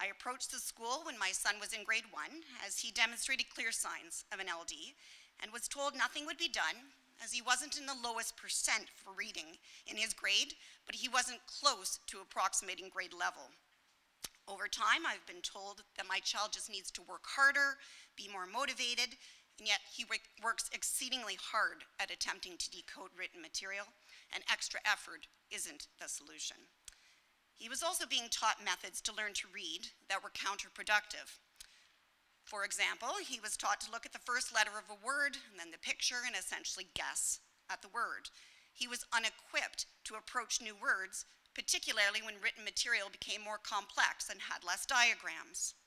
I approached the school when my son was in grade 1, as he demonstrated clear signs of an LD, and was told nothing would be done, as he wasn't in the lowest percent for reading in his grade, but he wasn't close to approximating grade level. Over time, I've been told that my child just needs to work harder, be more motivated, and yet he works exceedingly hard at attempting to decode written material, and extra effort isn't the solution. He was also being taught methods to learn to read that were counterproductive. For example, he was taught to look at the first letter of a word and then the picture and essentially guess at the word. He was unequipped to approach new words, particularly when written material became more complex and had less diagrams.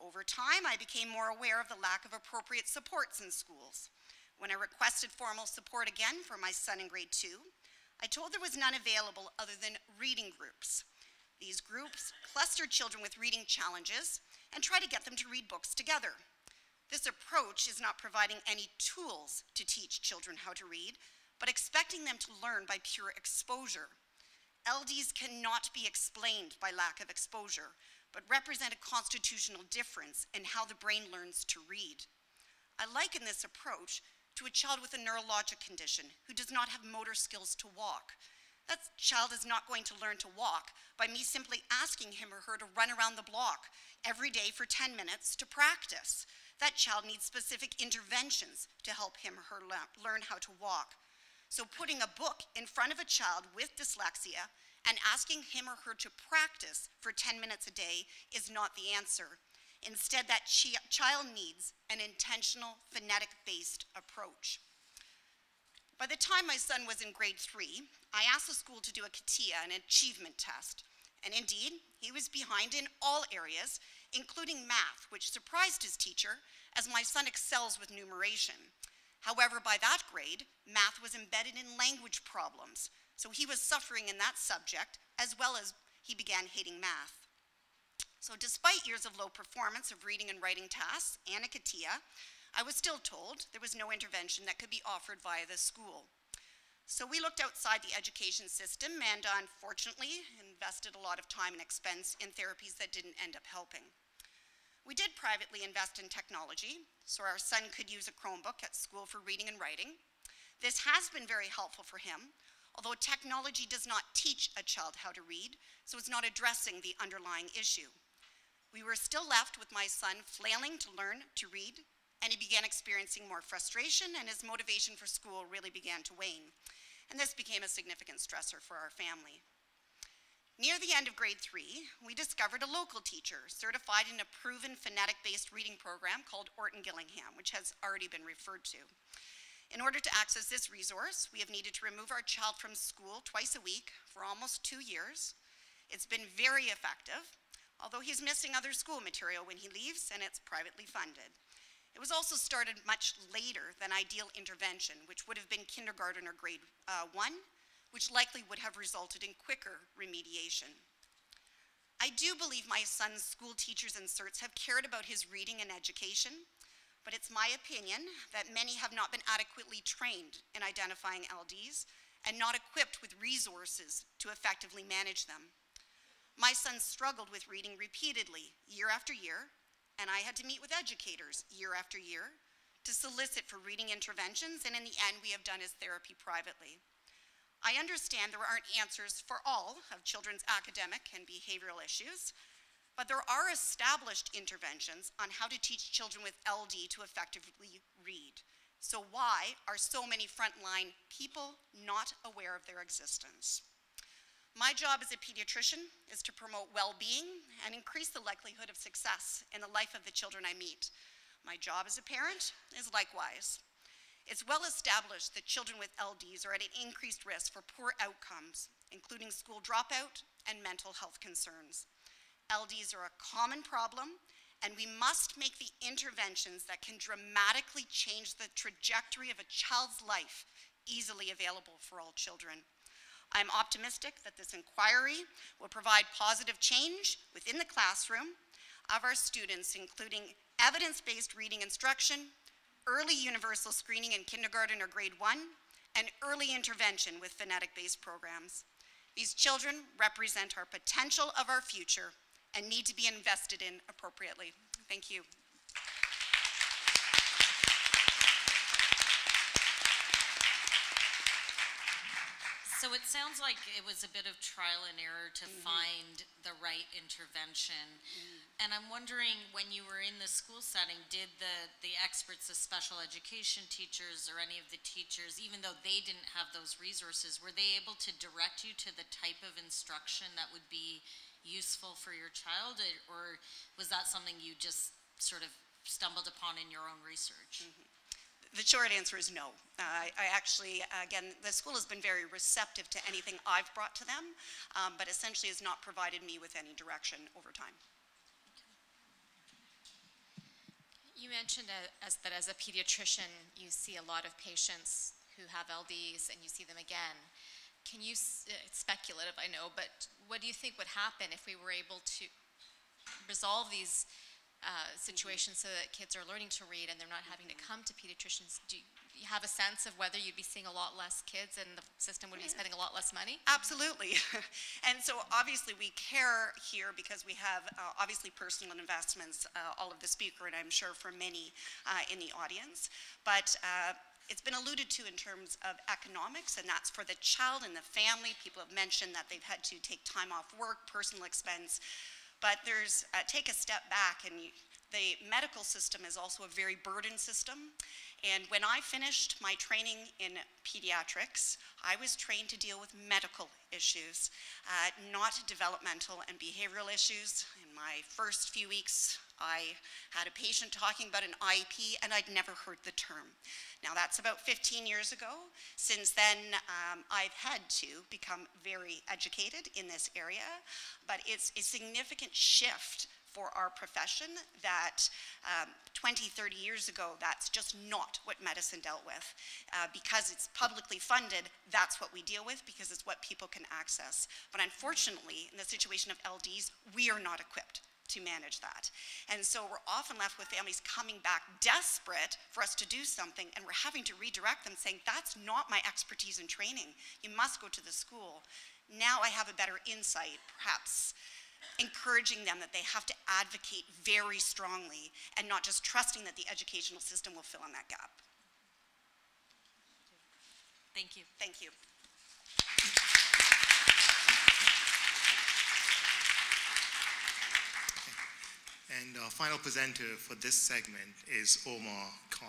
Over time, I became more aware of the lack of appropriate supports in schools. When I requested formal support again for my son in grade 2, I told there was none available other than reading groups. These groups clustered children with reading challenges and try to get them to read books together. This approach is not providing any tools to teach children how to read, but expecting them to learn by pure exposure. LDs cannot be explained by lack of exposure, but represent a constitutional difference in how the brain learns to read. I liken this approach to a child with a neurologic condition who does not have motor skills to walk. That child is not going to learn to walk by me simply asking him or her to run around the block every day for 10 minutes to practice. That child needs specific interventions to help him or her learn how to walk. So putting a book in front of a child with dyslexia and asking him or her to practice for 10 minutes a day is not the answer. Instead, that child needs an intentional, phonetic-based approach. By the time my son was in grade 3, I asked the school to do a CATIA, an achievement test. And indeed, he was behind in all areas, including math, which surprised his teacher, as my son excels with numeration. However, by that grade, math was embedded in language problems, so he was suffering in that subject, as well as he began hating math. So despite years of low performance of reading and writing tasks and a CATIA, I was still told there was no intervention that could be offered via the school. So we looked outside the education system and unfortunately invested a lot of time and expense in therapies that didn't end up helping. We did privately invest in technology, so our son could use a Chromebook at school for reading and writing. This has been very helpful for him, although technology does not teach a child how to read, so it's not addressing the underlying issue. We were still left with my son flailing to learn to read, and he began experiencing more frustration, and his motivation for school really began to wane. And this became a significant stressor for our family. Near the end of grade 3, we discovered a local teacher certified in a proven phonetic-based reading program called Orton Gillingham, which has already been referred to. In order to access this resource, we have needed to remove our child from school twice a week for almost 2 years. It's been very effective, although he's missing other school material when he leaves, and it's privately funded. It was also started much later than ideal intervention, which would have been kindergarten or grade 1, which likely would have resulted in quicker remediation. I do believe my son's school teachers and certs have cared about his reading and education, but it's my opinion that many have not been adequately trained in identifying LDs and not equipped with resources to effectively manage them. My son struggled with reading repeatedly, year after year, and I had to meet with educators year after year to solicit for reading interventions, and in the end, we have done his therapy privately. I understand there aren't answers for all of children's academic and behavioral issues, but there are established interventions on how to teach children with LD to effectively read. So why are so many frontline people not aware of their existence? My job as a pediatrician is to promote well-being and increase the likelihood of success in the life of the children I meet. My job as a parent is likewise. It's well established that children with LDs are at an increased risk for poor outcomes, including school dropout and mental health concerns. LDs are a common problem, and we must make the interventions that can dramatically change the trajectory of a child's life easily available for all children. I'm optimistic that this inquiry will provide positive change within the classroom of our students, including evidence-based reading instruction, early universal screening in kindergarten or grade 1, and early intervention with phonetic-based programs. These children represent our potential of our future, and need to be invested in appropriately. Thank you. So it sounds like it was a bit of trial and error to find the right intervention. And I'm wondering, when you were in the school setting, did the experts, the special education teachers or any of the teachers, even though they didn't have those resources, were they able to direct you to the type of instruction that would be useful for your child? Or was that something you just sort of stumbled upon in your own research? The short answer is no. I actually, again, the school has been very receptive to anything I've brought to them, but essentially has not provided me with any direction over time. You mentioned that as a pediatrician, you see a lot of patients who have LDs and you see them again. Can you, it's speculative, I know, but what do you think would happen if we were able to resolve these situations so that kids are learning to read and they're not having to come to pediatricians? Do you have a sense of whether you'd be seeing a lot less kids and the system would be spending a lot less money? Absolutely. And so obviously we care here because we have obviously personal investments, all of the speaker, and I'm sure for many in the audience. But it's been alluded to in terms of economics, and that's for the child and the family. People have mentioned that they've had to take time off work, personal expense. But there's, take a step back, and the medical system is also a very burdened system. And when I finished my training in pediatrics, I was trained to deal with medical issues, not developmental and behavioral issues. In my first few weeks, I had a patient talking about an IEP, and I'd never heard the term. Now, that's about 15 years ago. Since then, I've had to become very educated in this area, but it's a significant shift for our profession that 20, 30 years ago, that's just not what medicine dealt with. Because it's publicly funded, that's what we deal with because it's what people can access. But unfortunately, in the situation of LDs, we are not equipped to manage that. And so we're often left with families coming back desperate for us to do something, and we're having to redirect them saying, that's not my expertise in training. You must go to the school. Now I have a better insight, perhaps encouraging them that they have to advocate very strongly and not just trusting that the educational system will fill in that gap. Thank you. Thank you. And our final presenter for this segment is Omar Khan.